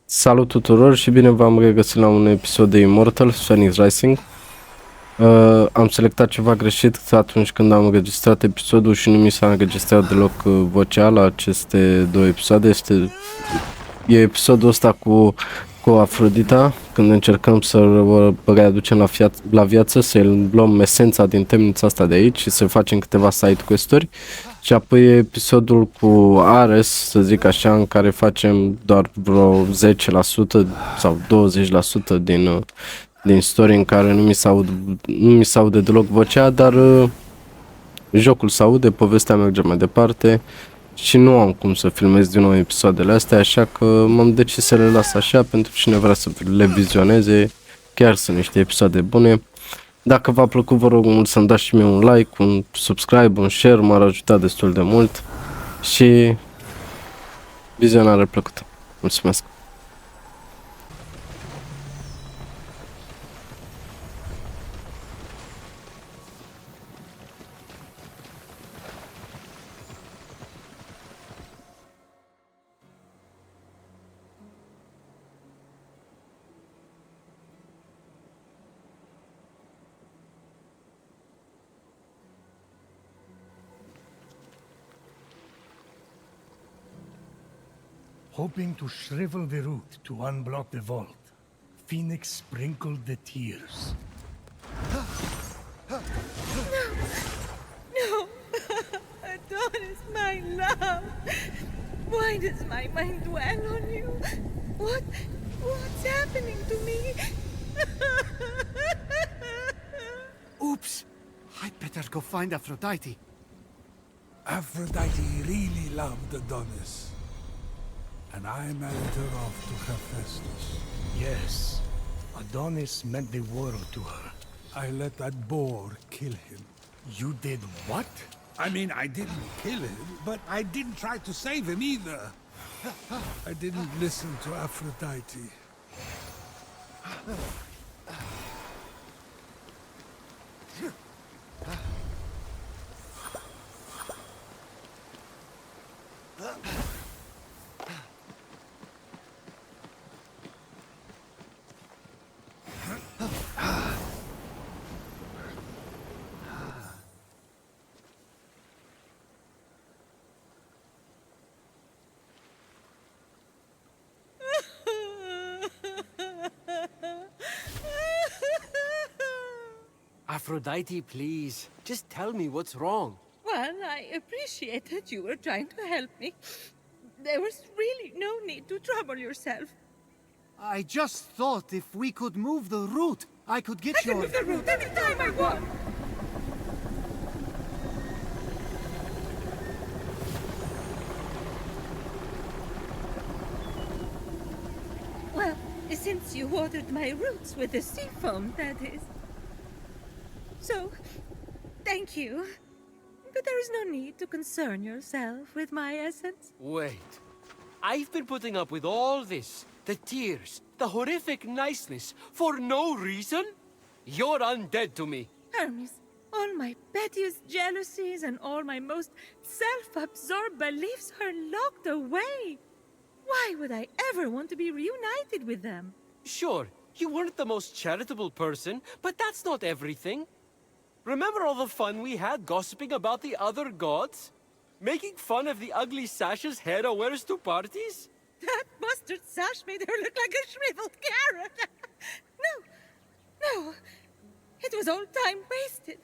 Salut tuturor și bine v-am regăsit la un episod de Immortals Fenyx Rising. Am selectat ceva greșit atunci când am înregistrat episodul și nu mi s-a înregistrat deloc vocea la aceste două episoade. E episodul ăsta cu Afrodita, când încercăm să-l readucem la viață, să-i luăm esența din temnița asta de aici și să facem câteva side quest-uri. Și apoi e episodul cu Ares, să zic așa, în care facem doar vreo 10% sau 20% din story, în care nu mi se aude deloc vocea, dar jocul se aude, povestea merge mai departe și nu am cum să filmez din nou episoadele astea, așa că m-am decis să le las așa pentru cine vrea să le vizioneze. Chiar sunt niște episoade bune. Dacă v-a plăcut, vă rog mult să-mi dați și mie un like, un subscribe, un share, m-ar ajuta destul de mult și vizionare plăcută. Mulțumesc! Hoping to shrivel the root to unblock the vault, Phoenix sprinkled the tears. No! Adonis, my love! Why does my mind dwell on you? What's happening to me? Oops! I'd better go find Aphrodite. Aphrodite really loved Adonis. And I married her off to Hephaestus. Yes, Adonis meant the world to her. I let that boar kill him. You did what? I mean, I didn't kill him, but I didn't try to save him either. I didn't listen to Aphrodite. Aphrodite, please. Just tell me what's wrong. Well, I appreciate that you were trying to help me. There was really no need to trouble yourself. I just thought if we could move the root, I could get I can move the root any time I want! Well, since you watered my roots with the sea foam, that is. So, thank you. But there is no need to concern yourself with my essence. Wait. I've been putting up with all this. The tears, the horrific niceness, for no reason? You're undead to me. Hermes, all my pettiest jealousies and all my most self-absorbed beliefs are locked away. Why would I ever want to be reunited with them? Sure, you weren't the most charitable person, but that's not everything. Remember all the fun we had gossiping about the other gods? Making fun of the ugly sashes Hera wears to parties? That mustard sash made her look like a shriveled carrot. No. It was all time wasted.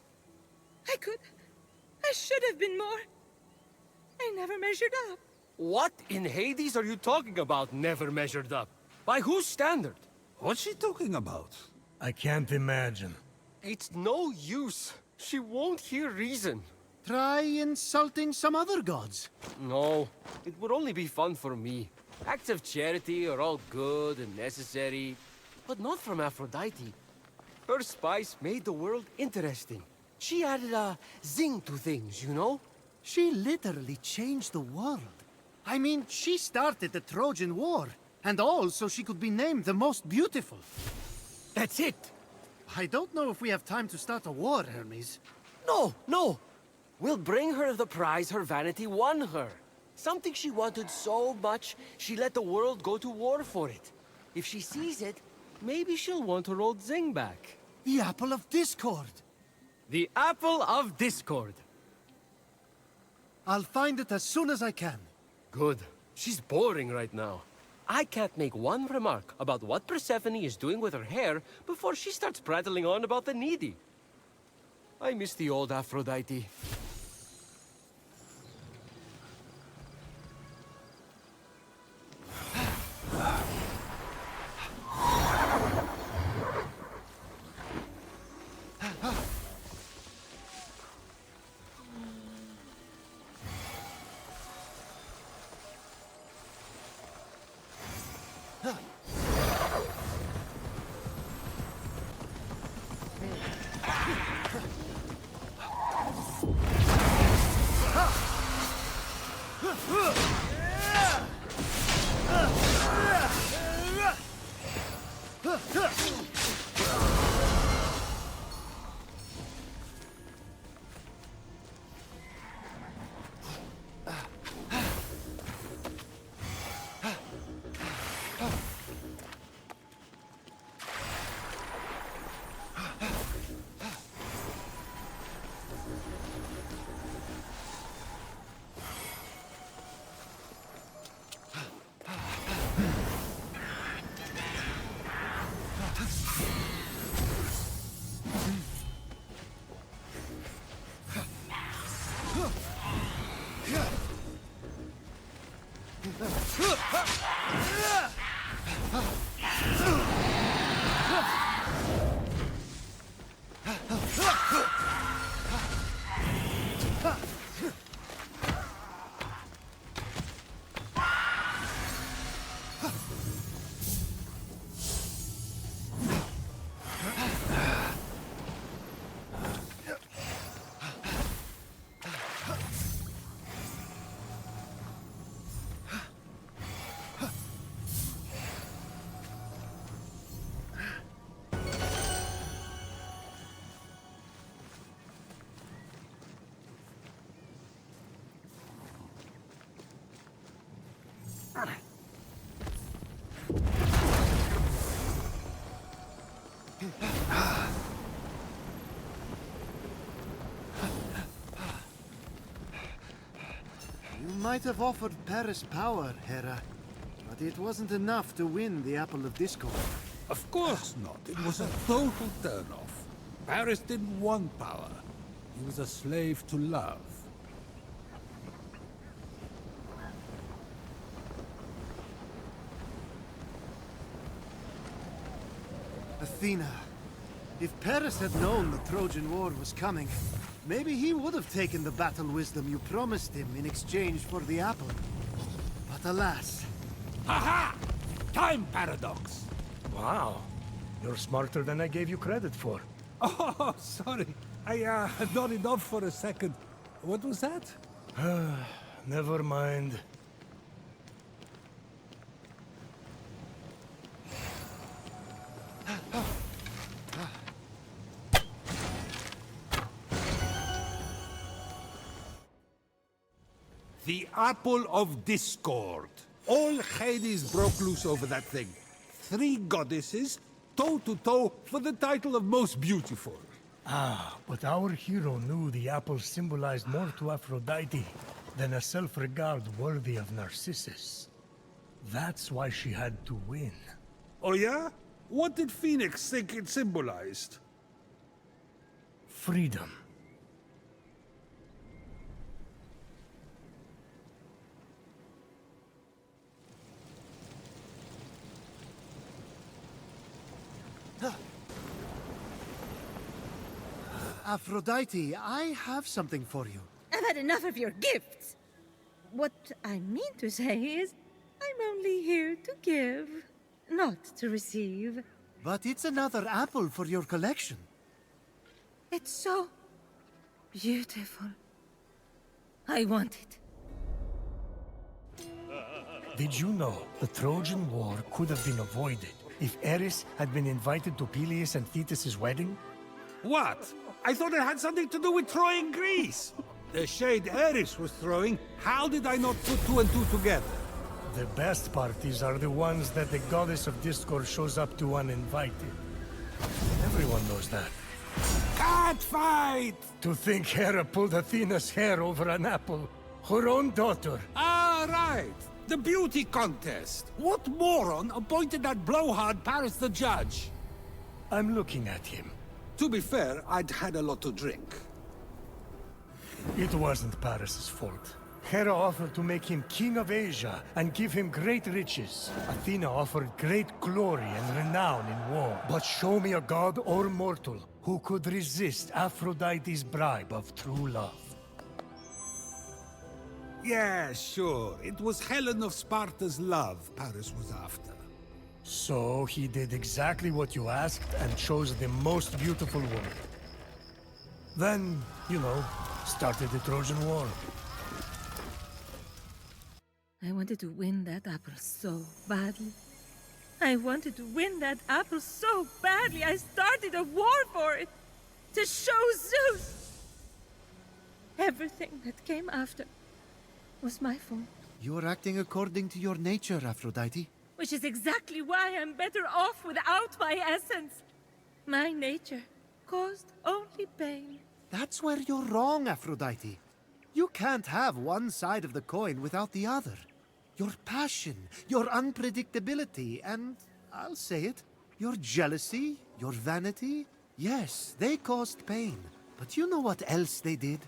I should have been more. I never measured up. What in Hades are you talking about, never measured up? By whose standard? What's she talking about? I can't imagine. It's no use. She won't hear reason. Try insulting some other gods. No, it would only be fun for me. Acts of charity are all good and necessary, but not from Aphrodite. Her spice made the world interesting. She added a zing to things, you know? She literally changed the world. I mean, she started the Trojan War, and all so she could be named the most beautiful. That's it! I don't know if we have time to start a war, Hermes. No! We'll bring her the prize her vanity won her. Something she wanted so much, she let the world go to war for it. If she sees it, maybe she'll want her old Zing back. The Apple of Discord! The Apple of Discord. I'll find it as soon as I can. Good. She's boring right now. I can't make one remark about what Persephone is doing with her hair before she starts prattling on about the needy. I miss the old Aphrodite. You might have offered Paris power, Hera, but it wasn't enough to win the Apple of Discord. Of course not. It was a total turn-off. Paris didn't want power. He was a slave to love. Athena, if Paris had known the Trojan War was coming, maybe he would have taken the battle wisdom you promised him in exchange for the apple. But alas. Aha! Time paradox! Wow. You're smarter than I gave you credit for. Oh, sorry. I nodded off for a second. What was that? Never mind. The Apple of Discord. All Hades broke loose over that thing. 3 goddesses, toe-to-toe for the title of most beautiful. Ah, but our hero knew the apple symbolized more to Aphrodite than a self-regard worthy of Narcissus. That's why she had to win. Oh yeah? What did Phoenix think it symbolized? Freedom. Aphrodite, I have something for you. I've had enough of your gifts. What I mean to say is, I'm only here to give, not to receive. But it's another apple for your collection. It's so beautiful. I want it. Did you know the Trojan War could have been avoided if Eris had been invited to Peleus and Thetis' wedding? What? I thought it had something to do with Troy and Greece. The shade Eris was throwing, how did I not put two and two together? The best parties are the ones that the goddess of discord shows up to uninvited. Everyone knows that. Cat fight! To think Hera pulled Athena's hair over an apple. Her own daughter. Ah, right. The beauty contest. What moron appointed that blowhard Paris the judge? I'm looking at him. To be fair, I'd had a lot to drink. It wasn't Paris's fault. Hera offered to make him king of Asia and give him great riches. Athena offered great glory and renown in war. But show me a god or mortal who could resist Aphrodite's bribe of true love. Yeah, sure. It was Helen of Sparta's love Paris was after. So he did exactly what you asked and chose the most beautiful woman. Then, you know, started the Trojan War. I wanted to win that apple so badly. I wanted to win that apple so badly. I started a war for it. To show Zeus. Everything that came after was my fault. You're acting according to your nature, Aphrodite. Which is exactly why I'm better off without my essence. My nature caused only pain. That's where you're wrong, Aphrodite. You can't have one side of the coin without the other. Your passion, your unpredictability, and, I'll say it, your jealousy, your vanity, yes, they caused pain. But you know what else they did?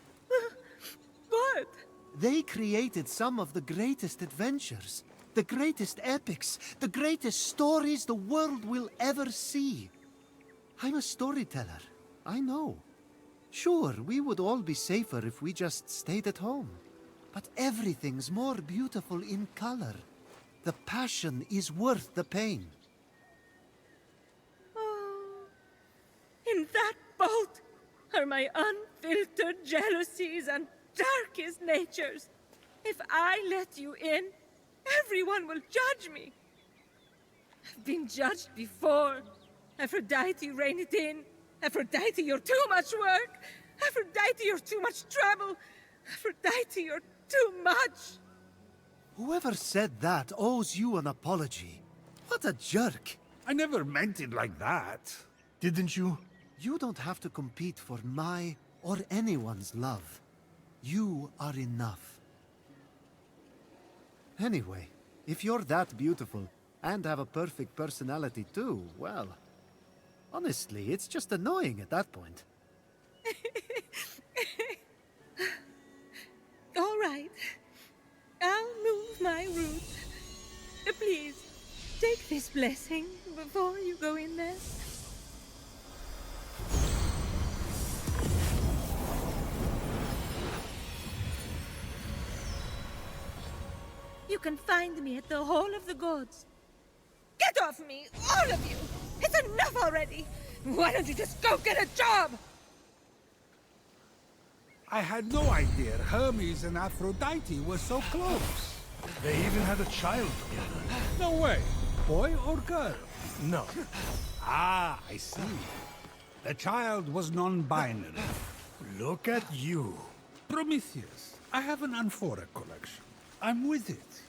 What? They created some of the greatest adventures, the greatest epics, the greatest stories the world will ever see. I'm a storyteller, I know. Sure, we would all be safer if we just stayed at home. But everything's more beautiful in color. The passion is worth the pain. Oh, in that boat are my unfiltered jealousies and darkest natures. If I let you in, everyone will judge me. I've been judged before. Aphrodite, rein it in. Aphrodite, you're too much work. Aphrodite, you're too much trouble. Aphrodite, you're too much. Whoever said that owes you an apology. What a jerk. I never meant it like that. Didn't you? You don't have to compete for my or anyone's love. You are enough. Anyway, if you're that beautiful and have a perfect personality too, well, honestly, it's just annoying at that point. All right. I'll move my route. Please, take this blessing before you go in there. You can find me at the Hall of the Gods. Get off me, all of you! It's enough already! Why don't you just go get a job? I had no idea Hermes and Aphrodite were so close. They even had a child together. No way. Boy or girl? No. Ah, I see. The child was non-binary. Look at you. Prometheus, I have an amphora collection. I'm with it.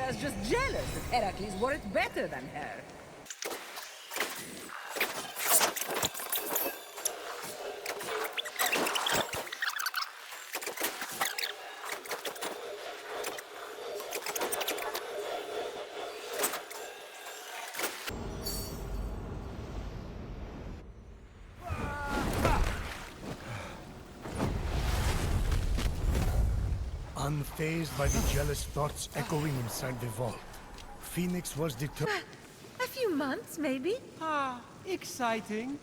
Thea's just jealous that Heracles wore it better than her. Unfazed by the jealous thoughts echoing inside the vault, Phoenix was determined. A few months, maybe? Ah, exciting.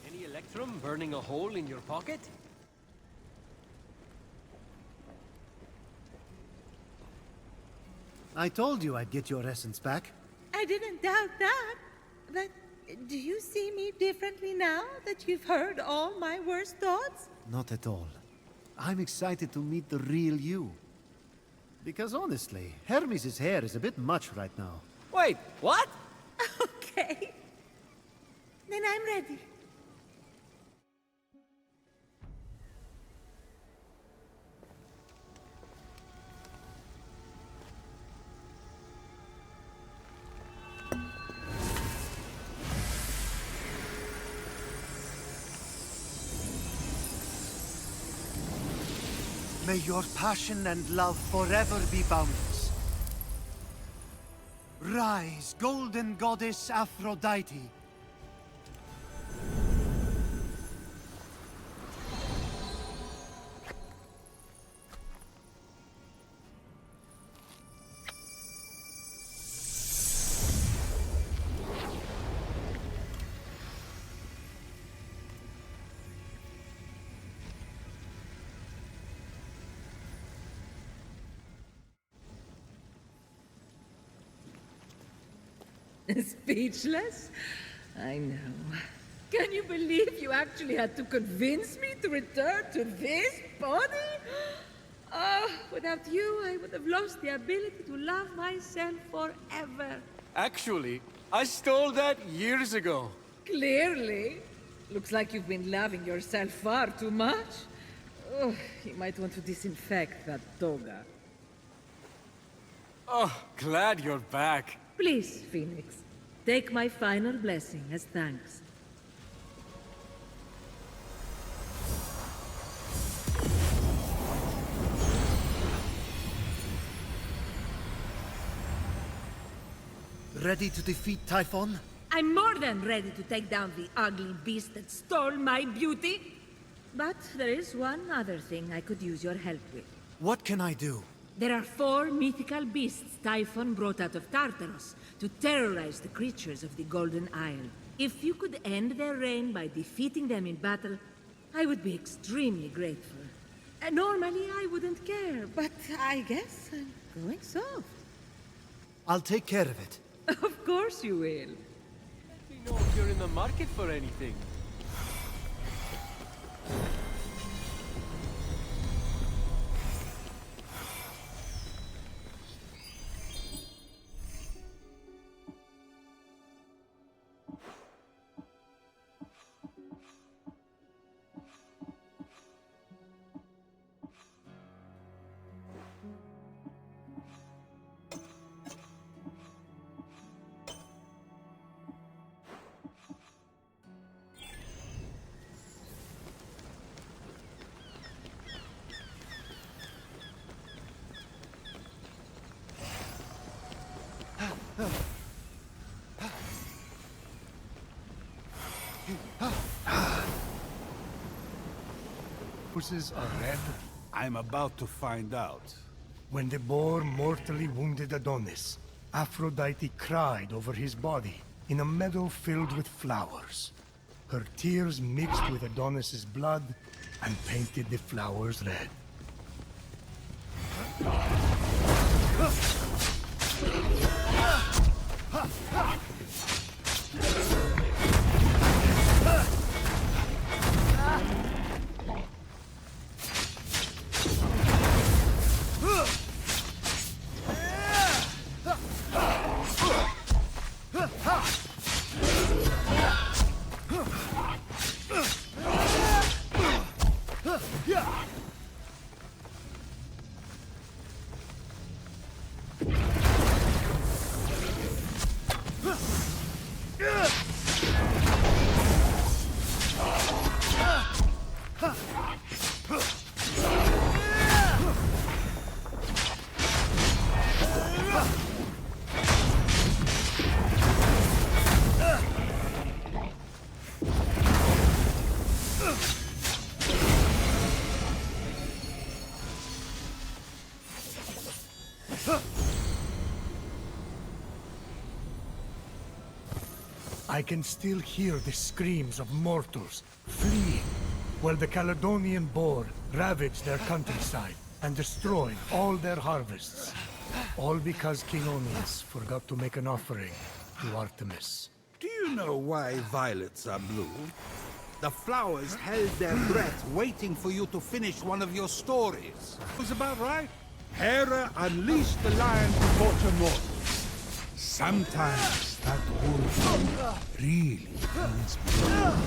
Any electrum burning a hole in your pocket? I told you I'd get your essence back. I didn't doubt that. But do you see me differently now that you've heard all my worst thoughts? Not at all. I'm excited to meet the real you. Because honestly, Hermes' hair is a bit much right now. Wait, what? Okay. Then I'm ready. May your passion and love forever be boundless. Rise, golden goddess Aphrodite. Speechless? I know. Can you believe you actually had to convince me to return to this body? Oh, without you, I would have lost the ability to love myself forever. Actually, I stole that years ago. Clearly. Looks like you've been loving yourself far too much. Oh, you might want to disinfect that toga. Oh, glad you're back. Please, Phoenix, take my final blessing as thanks. Ready to defeat Typhon? I'm more than ready to take down the ugly beast that stole my beauty. But there is one other thing I could use your help with. What can I do? There are 4 mythical beasts Typhon brought out of Tartarus to terrorize the creatures of the Golden Isle. If you could end their reign by defeating them in battle, I would be extremely grateful. Normally, I wouldn't care, but I guess I'm going soft. I'll take care of it. Of course you will. Let me know if you're in the market for anything. Horses are red. I'm about to find out. When the boar mortally wounded Adonis, Aphrodite cried over his body in a meadow filled with flowers. Her tears mixed with Adonis's blood and painted the flowers red. I can still hear the screams of mortals fleeing, while the Caledonian boar ravaged their countryside and destroyed all their harvests. All because King Onius forgot to make an offering to Artemis. Do you know why violets are blue? The flowers held their breath waiting for you to finish one of your stories. Was about right? Hera unleashed the lion to torture mortals. Sometimes that wolf really means blood.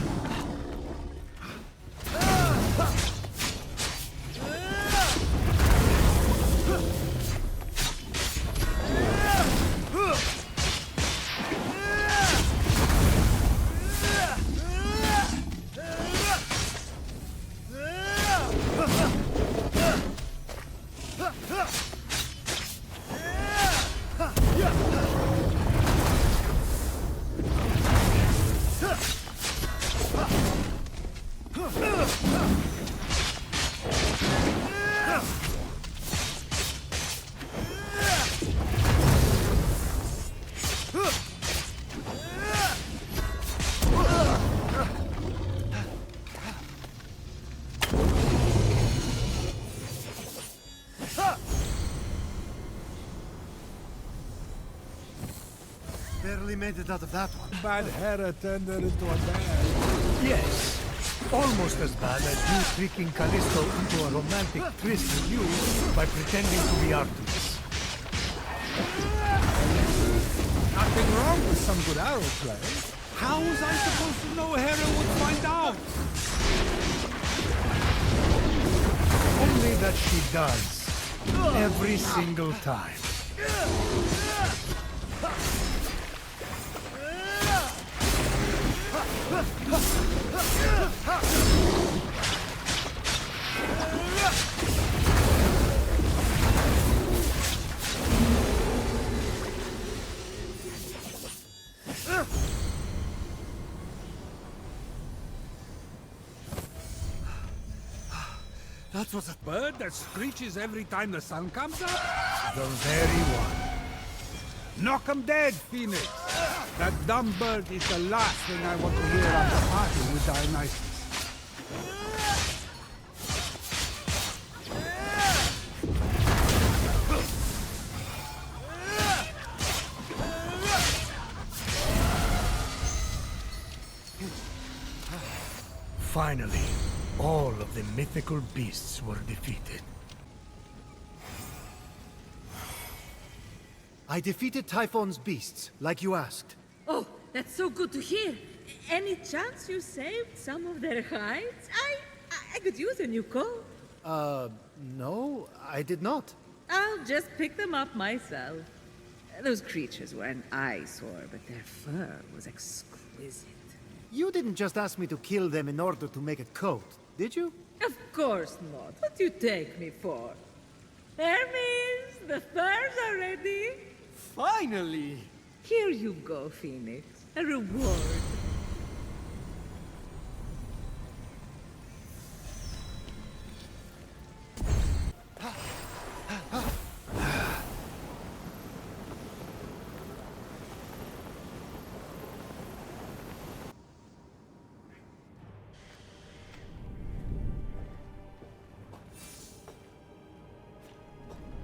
Barely made it out of that one. Bad Hera turned her into a bear. Yes, almost as bad as you tricking Callisto into a romantic tryst with you by pretending to be Artemis. Nothing wrong with some good arrow play. How was I supposed to know Hera would find out? Only that she does. Every single time. That was a bird that screeches every time the sun comes up? The very one. Knock 'em dead, Phoenix! That dumb bird is the last thing I want to hear after partying with Dionysus. Finally, all of the mythical beasts were defeated. I defeated Typhon's beasts, like you asked. Oh, that's so good to hear. Any chance you saved some of their hides? I could use a new coat. No, I did not. I'll just pick them up myself. Those creatures were an eyesore, but their fur was exquisite. You didn't just ask me to kill them in order to make a coat, did you? Of course not. What do you take me for? Hermes, the furs are ready. Finally! Here you go, Phoenix. A reward.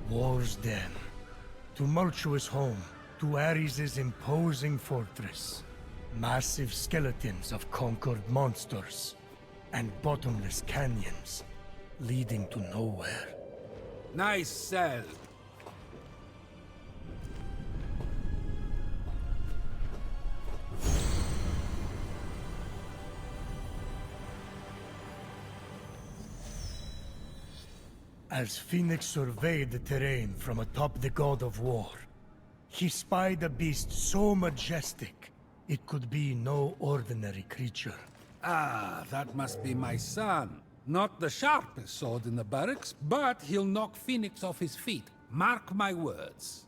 War's den. Tumultuous home to Ares' imposing fortress. Massive skeletons of conquered monsters. And bottomless canyons leading to nowhere. Nice sell. As Phoenix surveyed the terrain from atop the god of war, he spied a beast so majestic it could be no ordinary creature. Ah, that must be my son. Not the sharpest sword in the barracks, but he'll knock Phoenix off his feet. Mark my words.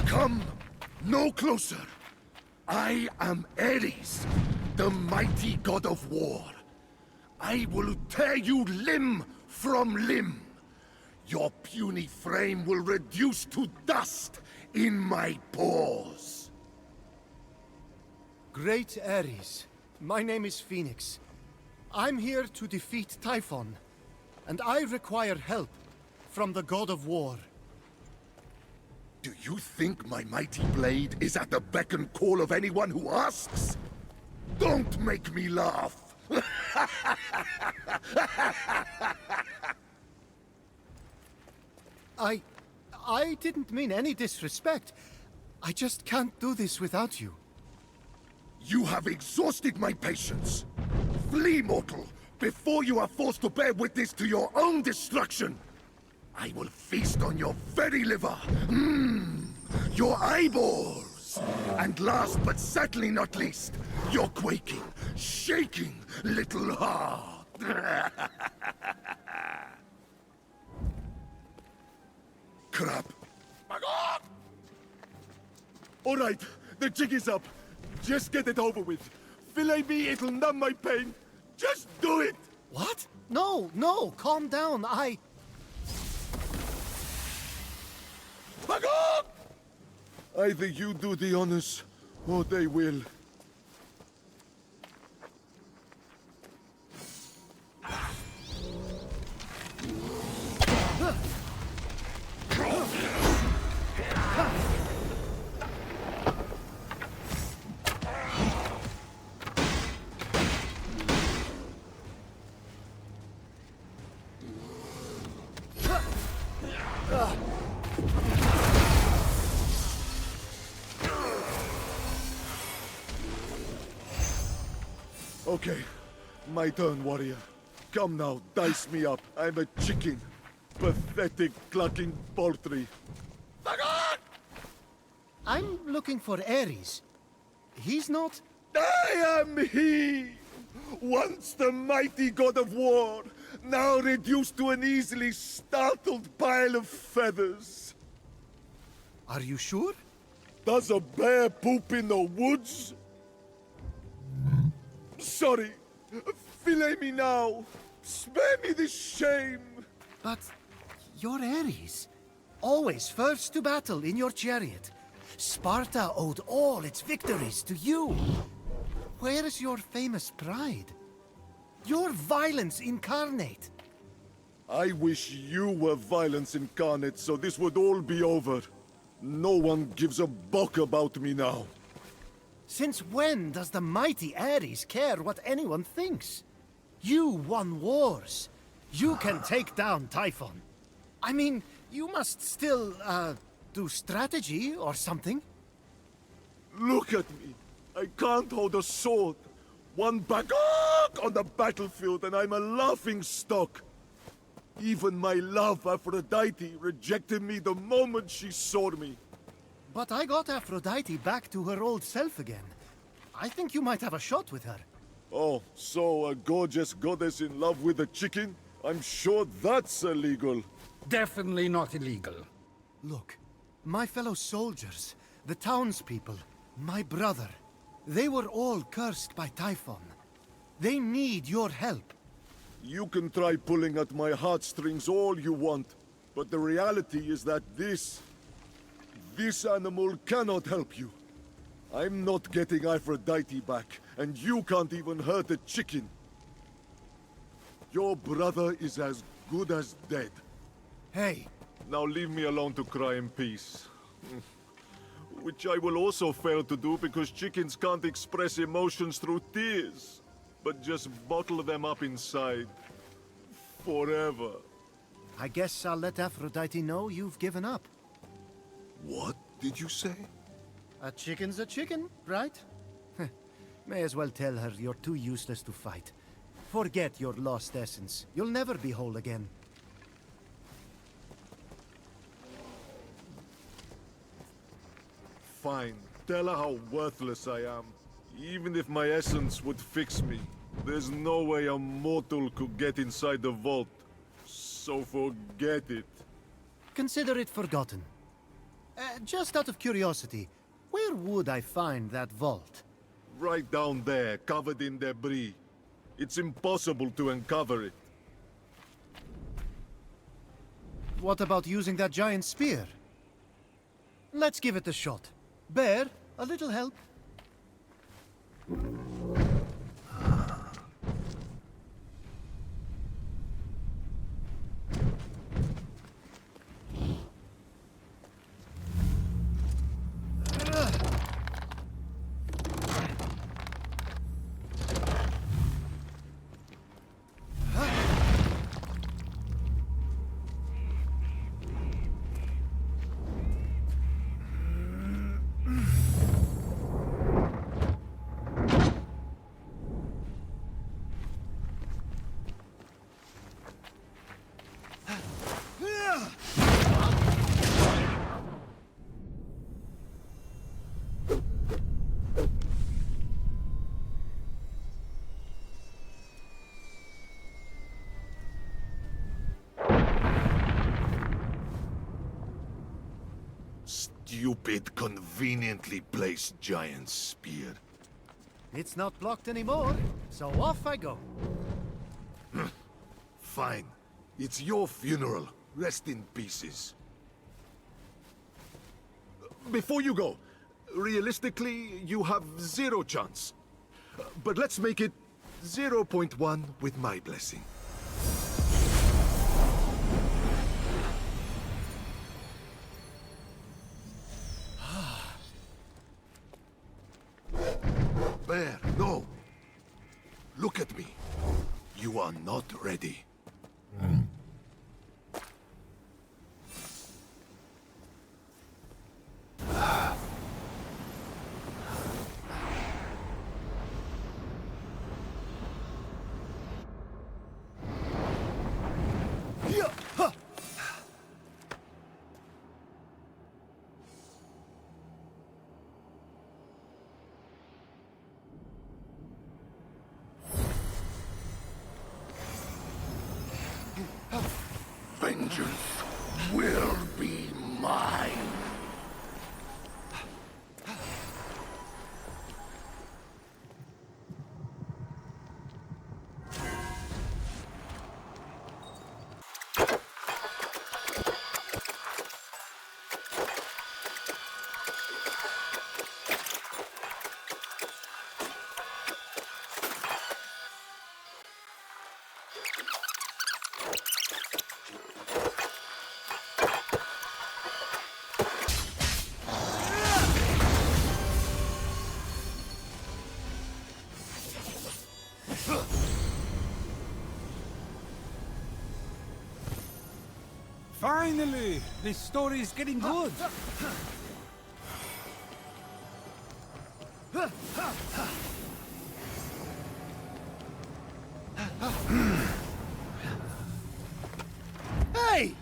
Come no closer. I am Ares, the mighty god of war. I will tear you limb from limb. Your puny frame will reduce to dust in my paws. Great Ares, my name is Fenyx. I'm here to defeat Typhon, and I require help from the god of war. Do you think my mighty blade is at the beck and call of anyone who asks? Don't make me laugh! I didn't mean any disrespect. I just can't do this without you. You have exhausted my patience. Flee, mortal, before you are forced to bear witness to your own destruction. I will feast on your very liver. Your eyeballs. And last but certainly not least, your quaking, shaking little heart. Crap. My God! All right, the jig is up. Just get it over with. Fillet me, it'll numb my pain. Just do it! What? No, no, calm down. My God! Either you do the honors, or they will. Okay, my turn, warrior. Come now, dice me up. I'm a chicken. Pathetic, clucking poultry. I'm looking for Ares. He's not... I am he! Once the mighty god of war, now reduced to an easily startled pile of feathers. Are you sure? Does a bear poop in the woods? Sorry. Fillet me now. Spare me this shame. But you're Ares. Always first to battle in your chariot. Sparta owed all its victories to you. Where is your famous pride? Your violence incarnate. I wish you were violence incarnate, so this would all be over. No one gives a buck about me now. Since when does the mighty Ares care what anyone thinks? You won wars. You can take down Typhon. I mean, you must still, do strategy or something. Look at me. I can't hold a sword. One back on the battlefield and I'm a laughing stock. Even my love, Aphrodite, rejected me the moment she saw me. But I got Aphrodite back to her old self again. I think you might have a shot with her. Oh, so a gorgeous goddess in love with a chicken? I'm sure that's illegal. Definitely not illegal. Look, my fellow soldiers, the townspeople, my brother, they were all cursed by Typhon. They need your help. You can try pulling at my heartstrings all you want, but the reality is that this This animal cannot help you. I'm not getting Aphrodite back, and you can't even hurt a chicken. Your brother is as good as dead. Hey, Now leave me alone to cry in peace. Which I will also fail to do because chickens can't express emotions through tears, but just bottle them up inside. Forever. I guess I'll let Aphrodite know you've given up. What did you say? A chicken's a chicken, right? May as well tell her you're too useless to fight. Forget your lost essence. You'll never be whole again. Fine. Tell her how worthless I am. Even if my essence would fix me, there's no way a mortal could get inside the vault. So forget it. Consider it forgotten. Just out of curiosity, where would I find that vault? Right down there, covered in debris. It's impossible to uncover it. What about using that giant spear? Let's give it a shot. Bear, a little help? Stupid, conveniently placed giant spear. It's not blocked anymore, so off I go. Fine. It's your funeral. Rest in pieces. Before you go, realistically, you have 0 chance. But let's make it 0.1 with my blessing. Bear, no. Look at me. You are not ready. Vengeance will be mine. Finally! This story is getting good. Hey!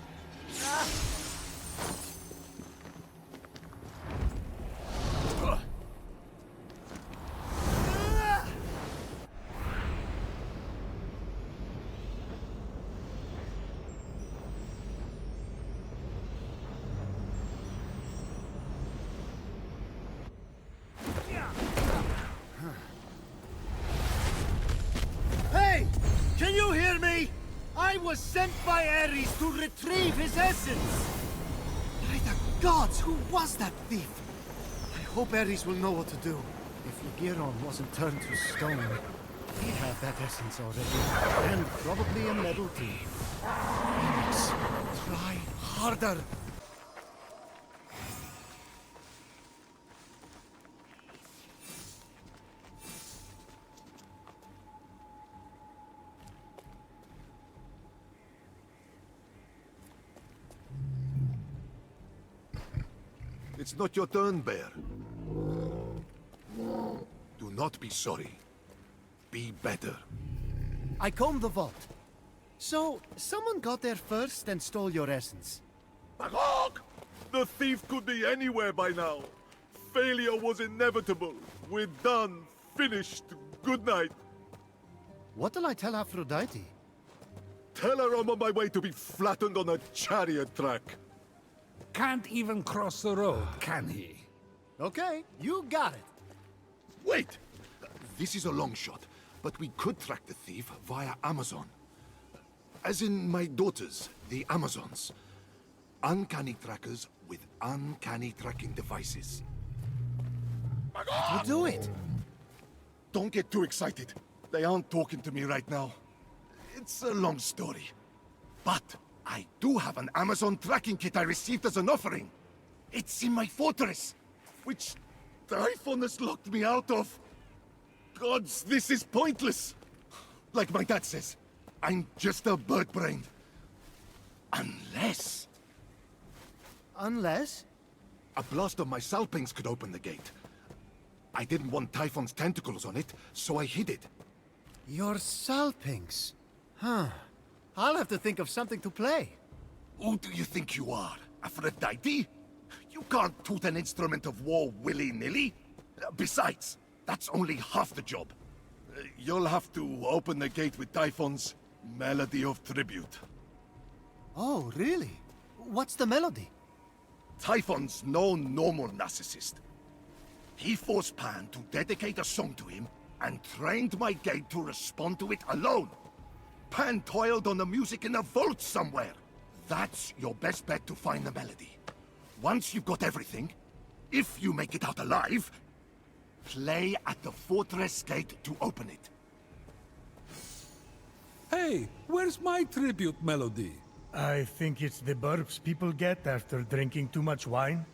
Hey! Can you hear me? I was sent by Ares to retrieve his essence! By the gods, who was that thief? I hope Ares will know what to do. If Lagiron wasn't turned to stone, he'd have that essence already. And probably a medal too. Fenyx, try harder. It's not your turn, Bear. Do not be sorry. Be better. I combed the vault. So, someone got there first and stole your essence. Bagog! The thief could be anywhere by now. Failure was inevitable. We're done. Finished. Good night. What'll I tell Aphrodite? Tell her I'm on my way to be flattened on a chariot track. Can't even cross the road, can he? Okay, you got it. Wait! This is a long shot, but we could track the thief via Amazon. As in my daughters, the Amazons. Uncanny trackers with uncanny tracking devices. We'll do it. Don't get too excited. They aren't talking to me right now. It's a long story. But I do have an Amazon tracking kit I received as an offering. It's in my fortress, which Typhon has locked me out of. Gods, this is pointless. Like my dad says, I'm just a bird-brained. Unless Unless? a blast of my salpings could open the gate. I didn't want Typhon's tentacles on it, so I hid it. Your salpings. Huh. I'll have to think of something to play. Who do you think you are? Aphrodite? You can't toot an instrument of war willy-nilly. Besides, that's only half the job. You'll have to open the gate with Typhon's Melody of Tribute. Oh, really? What's the melody? Typhon's no normal narcissist. He forced Pan to dedicate a song to him and trained my gate to respond to it alone. Pan toiled on the music in a vault somewhere. That's your best bet to find the melody. Once you've got everything, if you make it out alive, play at the fortress gate to open it. Hey, where's my tribute melody? I think it's the burps people get after drinking too much wine.